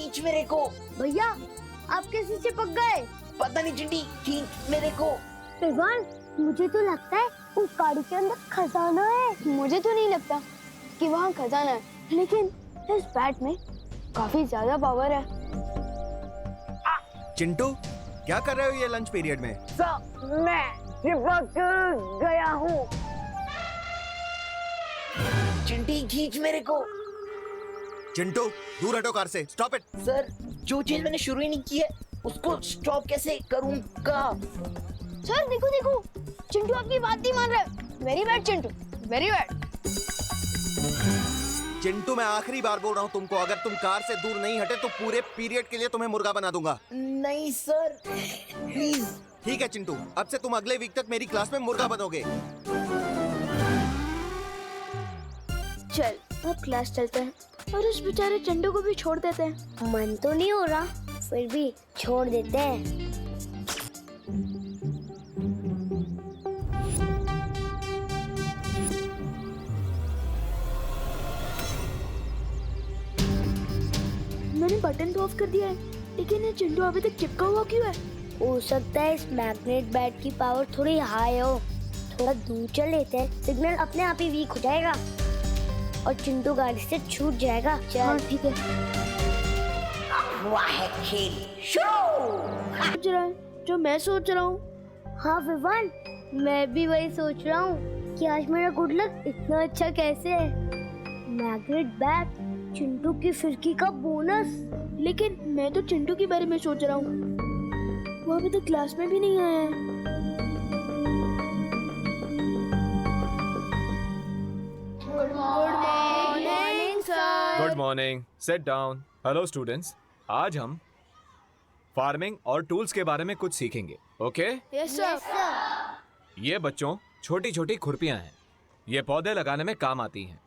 खींच मेरे को। भैया आप कैसे चिपक गए? पता नहीं चिंटी, खींच मेरे को। पहलवान मुझे तो लगता है उस गाड़ी के अंदर खजाना है। मुझे तो नहीं लगता कि वहाँ खजाना है, लेकिन इस बैट में काफी ज्यादा पावर है। चिंटू क्या कर रहे हो ये लंच पीरियड में? मैं चिपक गया हूँ। चिंटी खींच मेरे को। चिंटू दूर हटो कार से, स्टॉप इट। सर जो चीज मैंने शुरू ही नहीं की है उसको स्टॉप कैसे करूँगा? सर देखो देखो, चिंटू आपकी बात नहीं मान रहा है। Very bad Chintu, very bad. Chintu मैं आखिरी बार बोल रहा हूँ तुमको, अगर तुम कार से दूर नहीं हटे तो पूरे पीरियड के लिए तुम्हें मुर्गा बना दूंगा। नहीं सर प्लीज। ठीक है चिंटू, अब से तुम अगले वीक तक मेरी क्लास में मुर्गा बनोगे। चल अब क्लास चलते हैं और उस बेचारे चिंटू को भी छोड़ देते हैं। मन तो नहीं हो रहा, फिर भी छोड़ देते हैं। मैंने बटन तो ऑफ कर दिया है, लेकिन ये चिंटू अभी तक चिपका हुआ क्यों है? हो सकता है इस मैग्नेट बैट की पावर थोड़ी हाई हो। थोड़ा दूर चल लेते हैं, सिग्नल अपने आप ही वीक हो जाएगा और चिंटू गाड़ी से छूट जाएगा। चल हाँ, ठीक है। हुआ है खेल शुरू। सोच रहा है जो मैं सोच रहा हूँ। हाँ विवान, मैं भी वही सोच रहा हूँ कि आज मेरा गुड लक इतना अच्छा कैसे है। मैग्नेट बैट, चिंटू की फिरकी का बोनस। लेकिन मैं तो चिंटू के बारे में सोच रहा हूँ, वो अभी तक क्लास में भी नहीं आया है। Good morning sir. Good morning, sit down. Hello students, आज हम फार्मिंग और टूल्स के बारे में कुछ सीखेंगे। ओके? Yes sir. ये बच्चों छोटी छोटी खुरपियां हैं, ये पौधे लगाने में काम आती हैं।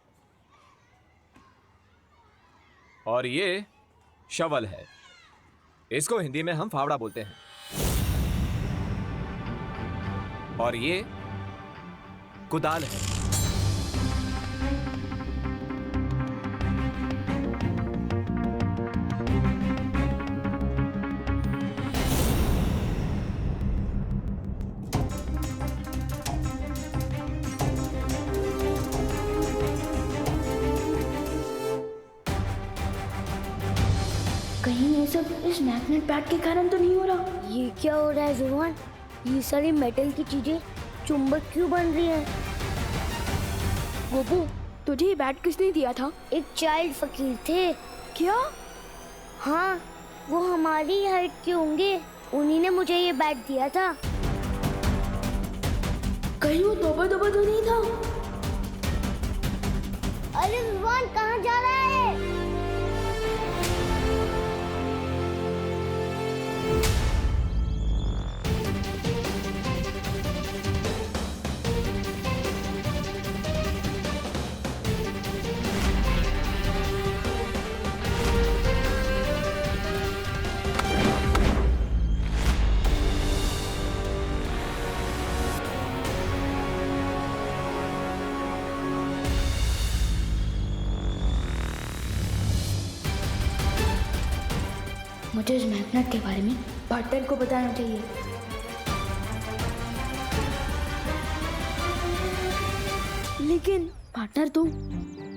और ये शवल है, इसको हिंदी में हम फावड़ा बोलते हैं। और ये कुदाल है। कहीं ये सब इस मैग्नेट बैट के कारण तो नहीं हो रहा? ये क्या हो रहा है विवान? ये सारी मेटल की चीजें चुंबक क्यों बन रही हैं? गोपू, तुझे ये बैट किसने दिया था? एक चाइल्ड फकीर थे। क्या? हाँ, वो हमारी हाइट के होंगे, उन्हीं ने मुझे ये बैट दिया था। कहीं वो दबा दबा तो नहीं था? अरे विवान कहाँ जा रहा है? मुझे इस मैग्नेट के बारे में पार्टनर को बताना चाहिए। लेकिन पार्टनर तो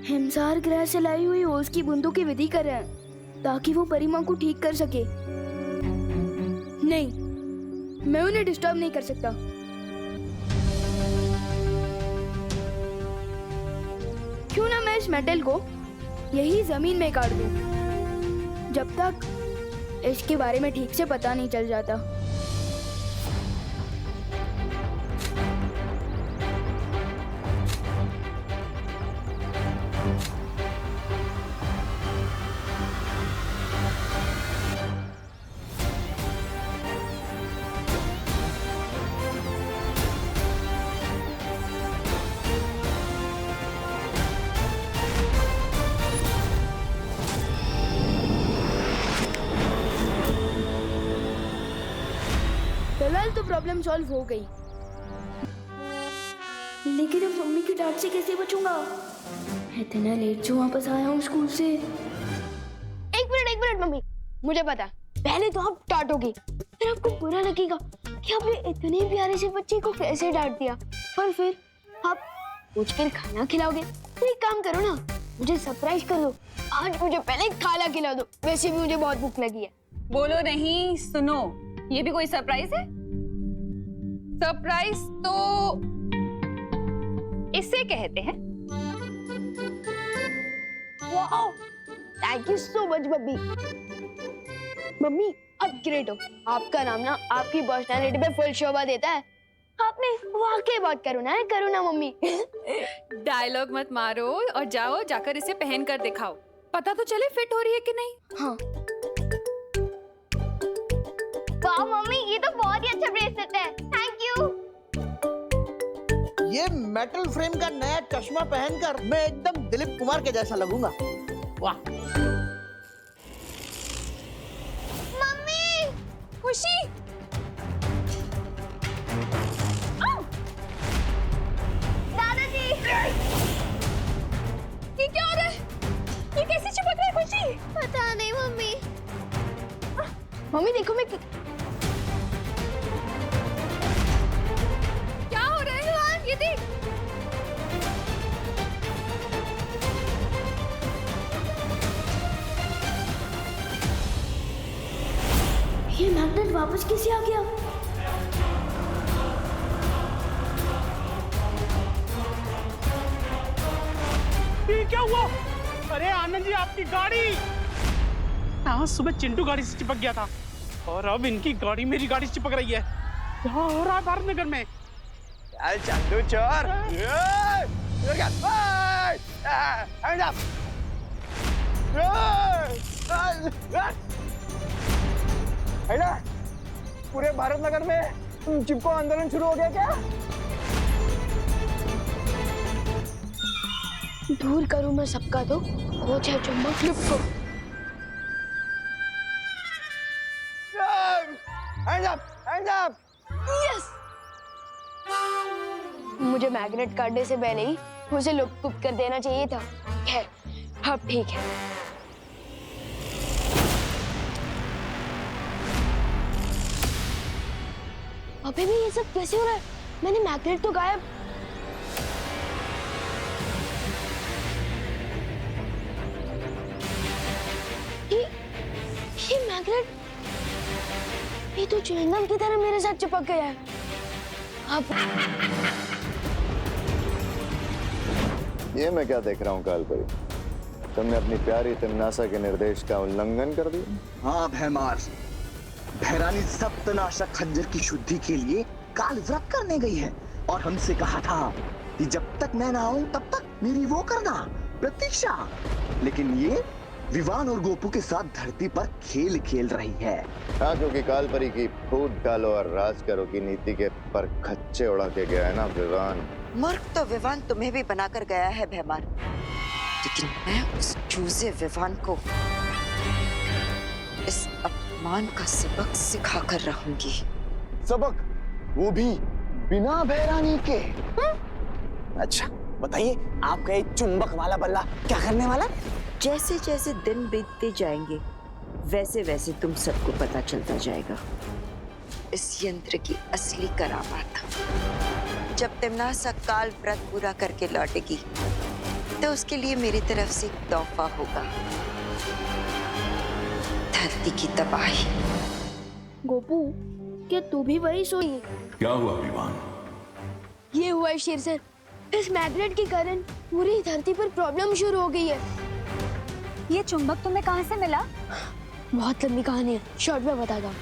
हिमसार ग्रह से लाई हुई ओस की बूंदों की विधि कर रहे हैं ताकि वो परिमा को ठीक कर सके। नहीं, मैं उन्हें डिस्टर्ब नहीं कर सकता। क्यों ना मैं इस मेटल को यही जमीन में काट दूं, जब तक इसके बारे में ठीक से पता नहीं चल जाता। फिलहाल तो प्रॉब्लम सॉल्व हो गई, लेकिन अब मम्मी की डांट से कैसे बचूंगा? इतना लेट जो वापस आया हूँ स्कूल से। एक मिनट मम्मी, मुझे पता है, पहले तो आप डांटोगे, फिर आपको बुरा लगेगा कि आपने इतने प्यारे से बच्चे को कैसे डांट दिया, और फिर आप पूछकर खाना खिलाओगे। तो एक काम करो ना, मुझे सरप्राइज कर दो। आज मुझे पहले खाना खिला दो, वैसे भी मुझे बहुत भूख लगी है। बोलो नहीं, सुनो, ये भी कोई सरप्राइज है? सरप्राइज तो इसे कहते हैं। Wow, thank you so much mummy. Mummy आप ग्रेट हो, आपका नाम ना आपकी पर्सनालिटी पे फुल शोभा देता है। आपने वाकई बहुत करो ना मम्मी। डायलॉग मत मारो और जाओ, जाकर इसे पहन कर दिखाओ, पता तो चले फिट हो रही है कि नहीं। हाँ। वाह मम्मी, ये तो बहुत ही अच्छा ब्रेसलेट है, थैंक यू। ये मेटल फ्रेम का नया चश्मा पहनकर मैं एकदम दिलीप कुमार के जैसा लगूंगा। वाह। मम्मी, खुशी, दादाजी, ये क्या हो रहा है? ये कैसे चिपक रहा है खुशी? पता नहीं मम्मी। मम्मी देखो मैं क्या हो रहा है? ये देख। ये मैग्नेट वापस कैसे आ गया? ये क्या हुआ? अरे आनंद जी, आपकी गाड़ी। हाँ, सुबह चिंटू गाड़ी से चिपक गया था और अब इनकी गाड़ी मेरी गाड़ी से चिपक रही है। क्या हो रहा है भारत नगर में? चल चंदू चोर। पूरे भारत नगर में चिपको आंदोलन शुरू हो गया क्या? दूर करूं मैं सबका तो वो चाहे चुम्बक फ्लिप को। Hands up! यस! मुझे मैग्नेट काटने से पहले ही उसे लुप्त कर देना चाहिए था। खैर, अब ठीक है। अबे भी ये सब कैसे हो रहा है? मैंने मैग्नेट तो गायब। ये मैग्नेट, ये तो च्युइंगम की तरह मेरे साथ चिपक गया है। अब ये मैं क्या देख रहा हूँ कालपरी? तुमने अपनी प्यारी तिमनासा के निर्देश का उल्लंघन कर दिया। हाँ भैमार, भैरानी सप्तनाशक खंजर की शुद्धि के लिए काल व्रत करने गई है और हमसे कहा था कि जब तक मैं ना आऊं तब तक मेरी वो करना प्रतीक्षा। लेकिन ये विवान और गोपू के साथ धरती पर खेल खेल रही है। हाँ, क्योंकि कालपरी की फूट डालो और राज करो की नीति के पर खच्चे उड़ा के गया है ना विवान। मूर्ख तो विवान तुम्हें भी बनाकर गया है भैमान, लेकिन मैं उस चूजे विवान को इस अपमान का सबक सिखा कर रहूंगी। सबक, वो भी बिना भैरानी के। अच्छा बताइए, आपका ये चुंबक वाला बल्ला क्या करने वाला? जैसे जैसे दिन बीतते जाएंगे वैसे वैसे तुम सबको पता चलता जाएगा इस यंत्र की असली करामात। जब तिमनासा काल व्रत पूरा करके लौटेगी तो उसके लिए मेरी तरफ से एक तोहफा होगा, धरती की तबाही। गोपू, क्या तू भी वही सोई? क्या हुआ विवान? ये हुआ है शेर सर, इस मैग्नेट के कारण पूरी धरती पर प्रॉब्लम शुरू हो गई है। ये चुंबक तुम्हें कहाँ से मिला? बहुत लंबी कहानी है, शॉर्ट में बताता हूँ।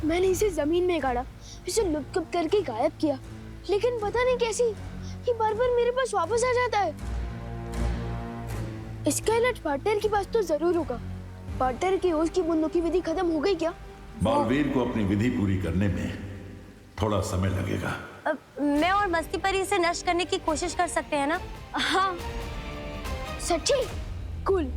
मैंने इसे जमीन में गाड़ा, इसे लुप्त करके गायब किया, लेकिन पता नहीं कैसी ये बार-बार मेरे पास वापस आ जाता है। इसका इलाज पार्टनर के पास तो जरूर होगा। पार्टनर की ओस की बूंदों की विधि खत्म हो गई क्या? बालवीर को अपनी विधि पूरी करने में थोड़ा समय लगेगा। मैं और मस्ती पर इसे नष्ट करने की कोशिश कर सकते हैं ना? हाँ। सच्ची? कूल।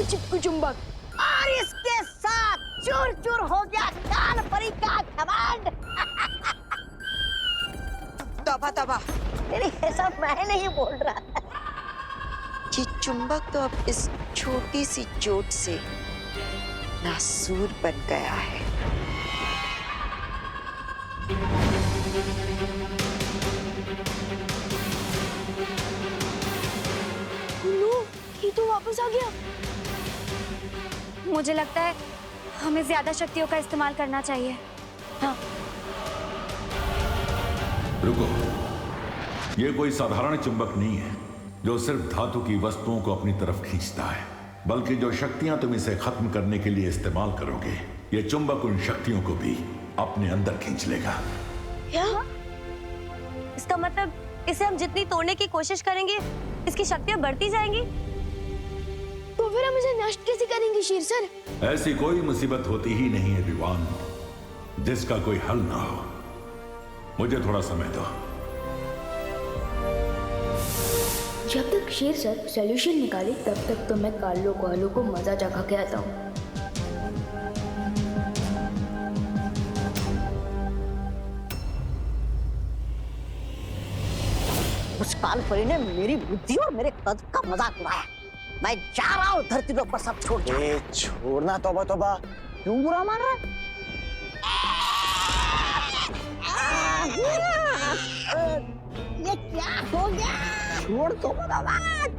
चिपकू चुंबक और इसके साथ चूर चूर हो गया काल परी का घमंड। तौबा तौबा, नहीं ऐसा मैं नहीं बोल रहा। ये चुंबक तो अब इस छोटी सी चोट से नासूर बन गया है। ये तो वापस आ गया। मुझे लगता है हमें ज्यादा शक्तियों का इस्तेमाल करना चाहिए। हाँ। रुको, ये कोई साधारण चुंबक नहीं है जो सिर्फ धातु की वस्तुओं को अपनी तरफ खींचता है, बल्कि जो शक्तियां तुम इसे खत्म करने के लिए इस्तेमाल करोगे, ये चुंबक उन शक्तियों को भी अपने अंदर खींच लेगा। क्या? इसका मतलब इसे हम जितनी तोड़ने की कोशिश करेंगे, इसकी शक्तियां बढ़ती जाएंगी। तो फिर हम इसे नष्ट कैसे करेंगे शेर सर? ऐसी कोई मुसीबत होती ही नहीं है विवान जिसका कोई हल ना हो। मुझे थोड़ा समय दो। जब तक शेर सर सॉल्यूशन निकाले तब तक तो मैं कार्लो कोएल्हो को मजा चखा के आता हूँ। उस काल परी ने मेरी बुद्धि और मेरे कद का मजाक उड़ाया। मैं जा रहा हूँ धरती के ऊपर सब छोड़। छोड़ना तौबा तौबा, क्यों बुरा मान रहा है? ये क्या हो गया? छोड़ दो भगवान।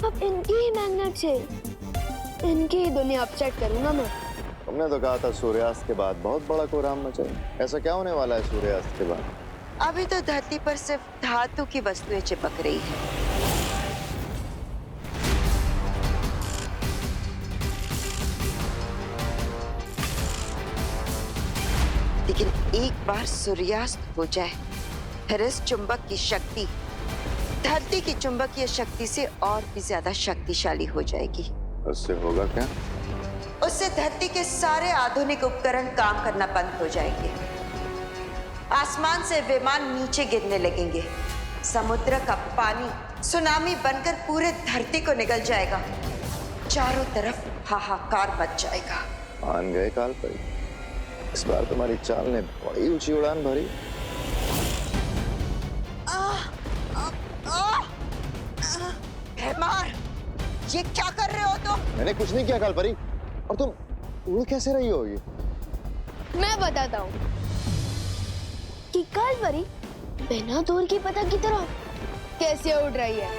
अब इनकी ही मैग्नेट से इनकी ही दुनिया अपसेट करूंगा मैं। तुमने तो कहा था सूर्यास्त के बाद बहुत बड़ा कोहराम मचाएगा। ऐसा क्या होने वाला है सूर्यास्त के बाद? अभी तो धरती पर सिर्फ धातु की वस्तुएं चिपक रही है। लेकिन एक बार सूर्यास्त हो जाए, फिर इस चुंबक की शक्ति धरती की चुंबकीय शक्ति से और भी ज्यादा शक्तिशाली हो जाएगी। उससे होगा क्या? उससे धरती के सारे आधुनिक उपकरण काम करना बंद हो जाएंगे। आसमान से विमान नीचे गिरने लगेंगे। समुद्र का पानी सुनामी बनकर पूरे धरती को निगल जाएगा। चारों तरफ हाहाकार मच जाएगा। मान गए काल परी, इस बार तुम्हारी चाल ने बड़ी ऊंची उड़ान भरी। मार, ये क्या कर रहे हो तुम? मैंने कुछ नहीं किया काल परी। और तुम उड़ कैसे रही होगी? मैं बताता हूँ कि काल परी बिना दूर की पता की तरह कैसे उड़ रही है।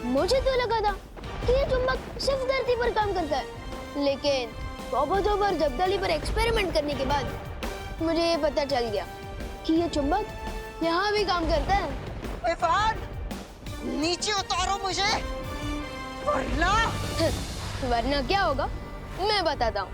मुझे तो लगा था कि ये चुंबक सिर्फ धरती पर काम करता है, लेकिन तौबा जब्दाली पर एक्सपेरिमेंट करने के बाद मुझे ये पता चल गया कि ये चुंबक यहाँ भी काम करता है। इरफान, नीचे उतारो मुझे, वरना क्या होगा मैं बताता हूँ।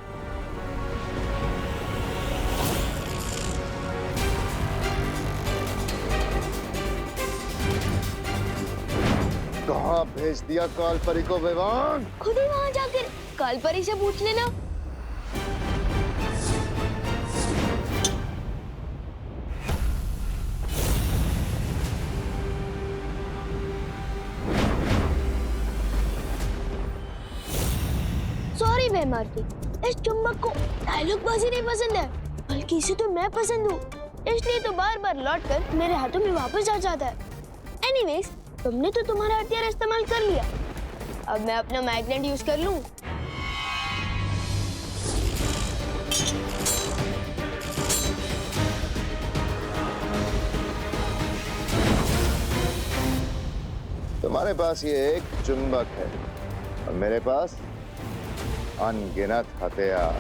कहाँ भेज दिया काल परी को विवान? खुद ही वहाँ जाकर काल परी से पूछ लेना। सॉरी बेमारती, इस चुंबक को डायलॉग बाजी नहीं पसंद है, बल्कि इसे तो मैं पसंद हूँ, इसलिए तो बार बार लौट कर मेरे हाथों में वापस आ जाता है। एनीवेज, तुमने तो तुम्हारा हथियार इस्तेमाल कर लिया, अब मैं अपना मैग्नेट यूज कर लूं। तुम्हारे पास ये एक चुंबक है और मेरे पास अनगिनत हथियार।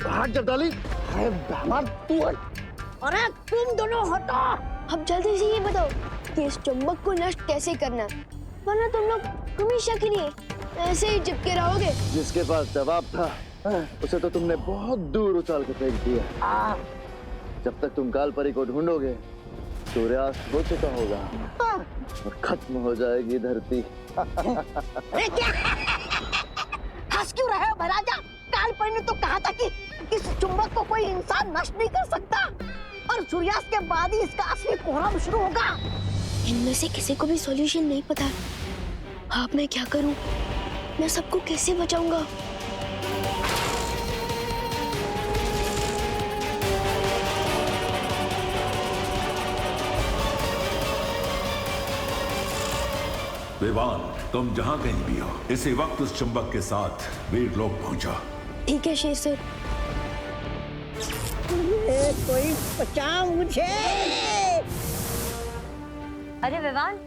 भाग जब्दाली। अरे बेमार तू हट। अरे तुम दोनों हटो। अब जल्दी से ये बताओ कि इस चुंबक को नष्ट कैसे करना है, वरना तुम लोग हमेशा के लिए ऐसे ही चिपके रहोगे। जिसके पास जवाब था उसे तो तुमने बहुत दूर उछाल के फेंक दिया। जब तक तुम काल परी को ढूंढोगे सूर्यास्त हो चुका होगा और खत्म हो जाएगी धरती। अरे क्या हंस क्यों रहे हो महाराजा? काल परी ने तो कहा था कि कि इस चुंबक को कोई इंसान नष्ट नहीं कर सकता और सूर्यास्त के बाद ही इसका असली कोहराम शुरू होगा। इनमें से किसी को भी सॉल्यूशन नहीं पता। अब मैं क्या करूं? मैं सबको कैसे बचाऊंगा? विवान, तुम जहां कहीं भी हो, इसी वक्त उस चुंबक के साथ वीर लोग पहुंचो। ठीक है शेर सर। कोई बचा मुझे। अरे विवान,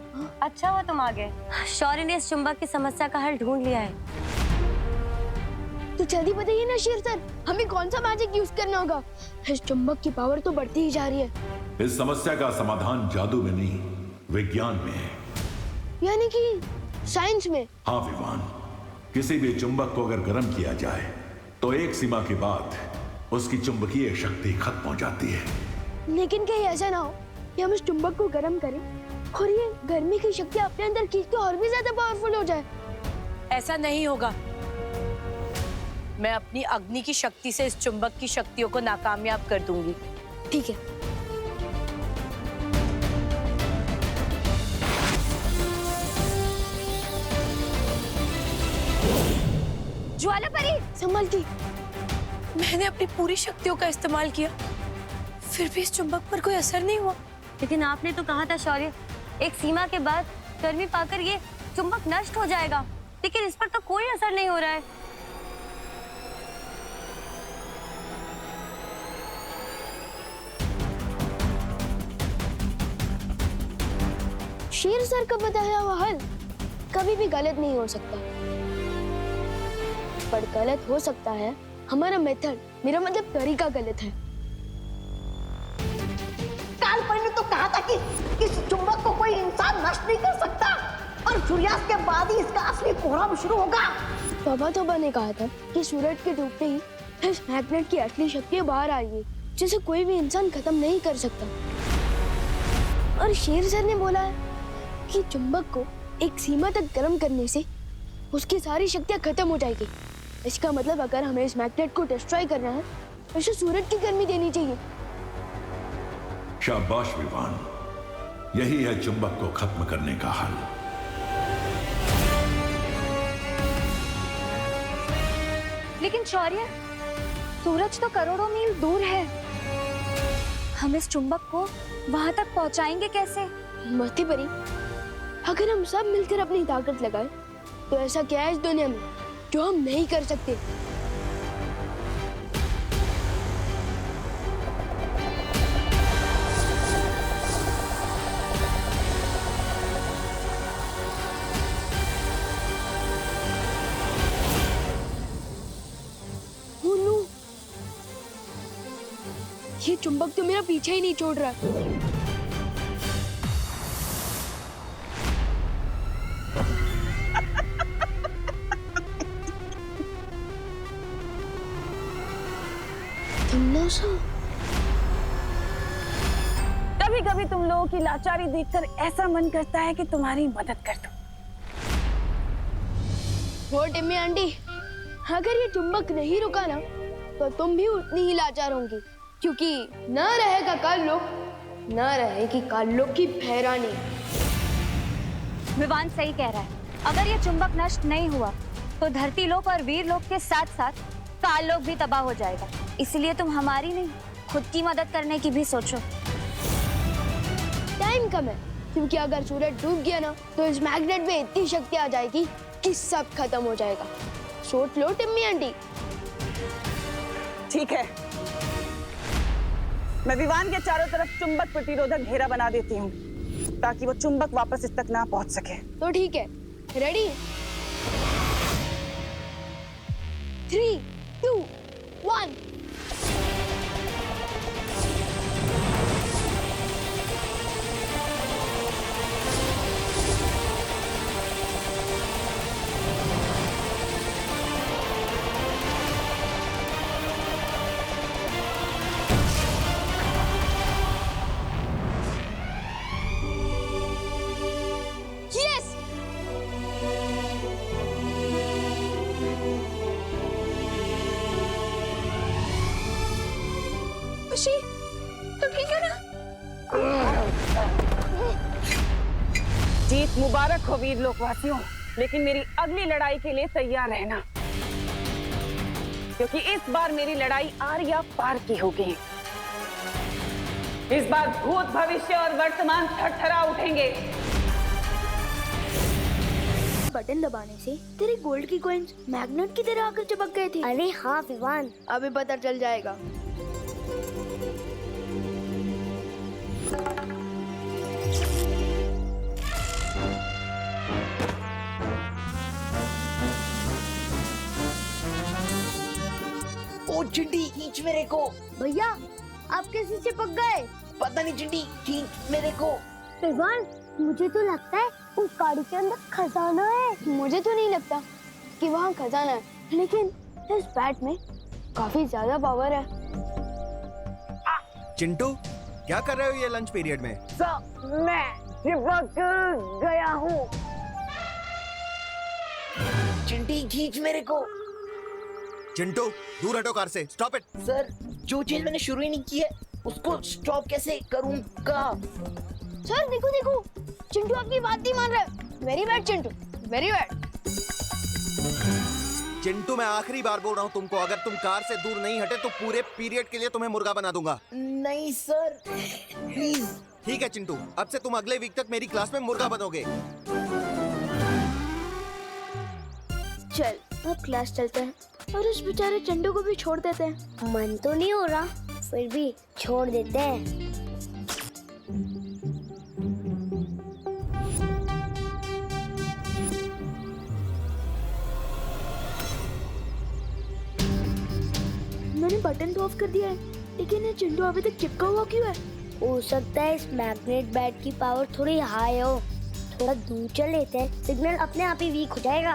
अच्छा हुआ तुम आ गए। शौर्य ने इस चुंबक की समस्या का हल ढूंढ लिया है। तो जल्दी बताइए ना शेर सर, हमें कौन सा मैजिक यूज करना होगा? इस चुंबक की पावर तो बढ़ती ही जा रही है। इस समस्या का समाधान जादू में नहीं, विज्ञान में है। यानी कि साइंस में? हाँ विवान, किसी भी चुंबक को अगर गर्म किया जाए तो एक सीमा के बाद उसकी चुंबकीय शक्ति खत्म हो जाती है। लेकिन कहीं ऐसा ना हो कि हम इस चुंबक को गर्म करें और ये गर्मी की शक्ति अपने अंदर खींच के और भी ज्यादा पावरफुल हो जाए। ऐसा नहीं होगा। मैं अपनी अग्नि की शक्ति से इस चुंबक की शक्तियों को नाकामयाब कर दूंगी। ठीक है। ज्वाला परी, संभल की। मैंने अपनी पूरी शक्तियों का इस्तेमाल किया, फिर भी इस चुंबक पर कोई असर नहीं हुआ। लेकिन आपने तो कहा था शौर्य, एक सीमा के बाद गर्मी पाकर ये चुंबक नष्ट हो जाएगा, लेकिन इस पर तो कोई असर नहीं हो रहा है। शेर सर का बताया हुआ हल कभी भी गलत नहीं हो सकता, पर गलत हो सकता है हमारा मेथड, मेरा मतलब तरीका गलत है। काल परी ने तो कहा था कि इस चुंबक को कोई इंसान नष्ट नहीं कर सकता और सूर्यास्त के बाद ही इसका असली कोहराम शुरू होगा। तोबा ने कहा था कि सूरज के डूबते ही इस मैग्नेट की असली शक्ति बाहर आएगी, जिसे कोई भी इंसान खत्म नहीं कर सकता। और शेर सर ने बोला है कि चुंबक को एक सीमा तक गर्म करने से उसकी सारी शक्तियां खत्म हो जाएगी। इसका मतलब अगर हमें इस मैग्नेट को डिस्ट्रॉय करना है तो इसे सूरज की गर्मी देनी चाहिए। शाबाश विवान, यही है चुंबक को खत्म करने का हल। लेकिन शौर्य, सूरज तो करोड़ों मील दूर है, हम इस चुंबक को वहां तक पहुंचाएंगे कैसे? मती परी, अगर हम सब मिलकर अपनी ताकत लगाए तो ऐसा क्या है इस दुनिया में जो हम नहीं कर सकते? ये चुंबक तो मेरा पीछे ही नहीं छोड़ रहा। कभी कभी तुम लोगों की लाचारी देखकर ऐसा मन करता है कि तुम्हारी मदद कर दूं। वो टिम्मी आंटी, अगर ये चुंबक नहीं रुका ना तो तुम भी उतनी ही लाचार होंगी, क्योंकि न रहेगा काललोक, न रहेगी काललोक की भैरानी। विवान सही कह रहा है, अगर ये चुंबक नष्ट नहीं हुआ तो धरती लोक और वीर लोक के साथ साथ काललोक भी तबाह हो जाएगा। इसलिए तुम हमारी नहीं, खुद की मदद करने की भी सोचो। टाइम कम है, क्योंकि अगर सूरज डूब गया ना तो इस मैग्नेट में इतनी शक्ति आ जाएगी कि सब खत्म हो जाएगा। सोच लो टिम्मी आंटी। ठीक है, मैं विवान के चारों तरफ चुंबक प्रतिरोधक घेरा बना देती हूँ ताकि वो चुंबक वापस इस तक ना पहुंच सके। तो ठीक है, रेडी? 3, 2, 1। ऋषि तुम ठीक है ना? जीत मुबारक हो वीर लोकवासियों, लेकिन मेरी अगली लड़ाई के लिए तैयार रहना, क्योंकि इस बार मेरी लड़ाई आर या पार की होगी। इस बार भूत भविष्य और वर्तमान थरथरा उठेंगे। बटन दबाने से तेरे गोल्ड की कॉइन्स मैग्नेट की तरह आकर चिपक गए थे। अरे हाँ विवान, अभी पता चल जाएगा। ओ चिंटी खींच मेरे को। भैया आप कैसे चिपक गए? पता नहीं चिंटी, खींच मेरे को। विवान मुझे तो लगता है उस गाड़ी के अंदर खजाना है। मुझे तो नहीं लगता कि वहाँ खजाना है, लेकिन इस बैट में काफी ज्यादा पावर है। चिंटू क्या कर रहे हो ये लंच पीरियड में? मैं चिपक गया हूँ। चिंटी खींच मेरे को। चिंटू दूर हटो कार से, स्टॉप इट। सर जो चीज मैंने शुरू ही नहीं की है उसको स्टॉप कैसे करूँगा? सर देखो देखो, चिंटू आपकी बात नहीं मान रहा है। Very bad Chintu, very bad. Chintu मैं आखिरी बार बोल रहा हूँ तुमको, अगर तुम कार से दूर नहीं हटे तो पूरे पीरियड के लिए तुम्हें मुर्गा बना दूंगा। नहीं सर प्लीज। ठीक है चिंटू, अब से तुम अगले वीक तक मेरी क्लास में मुर्गा बनोगे। चल अब क्लास चलते हैं और इस बेचारे चिंटू को भी छोड़ देते हैं। मन तो नहीं हो रहा, फिर भी छोड़ देते हैं। मैंने बटन तो ऑफ कर दिया है, लेकिन ये चिंटू अभी तक चिपका हुआ क्यों है? हो सकता है इस मैग्नेट बैट की पावर थोड़ी हाई हो। थोड़ा दूर चल लेते हैं, सिग्नल अपने आप ही वीक हो जाएगा।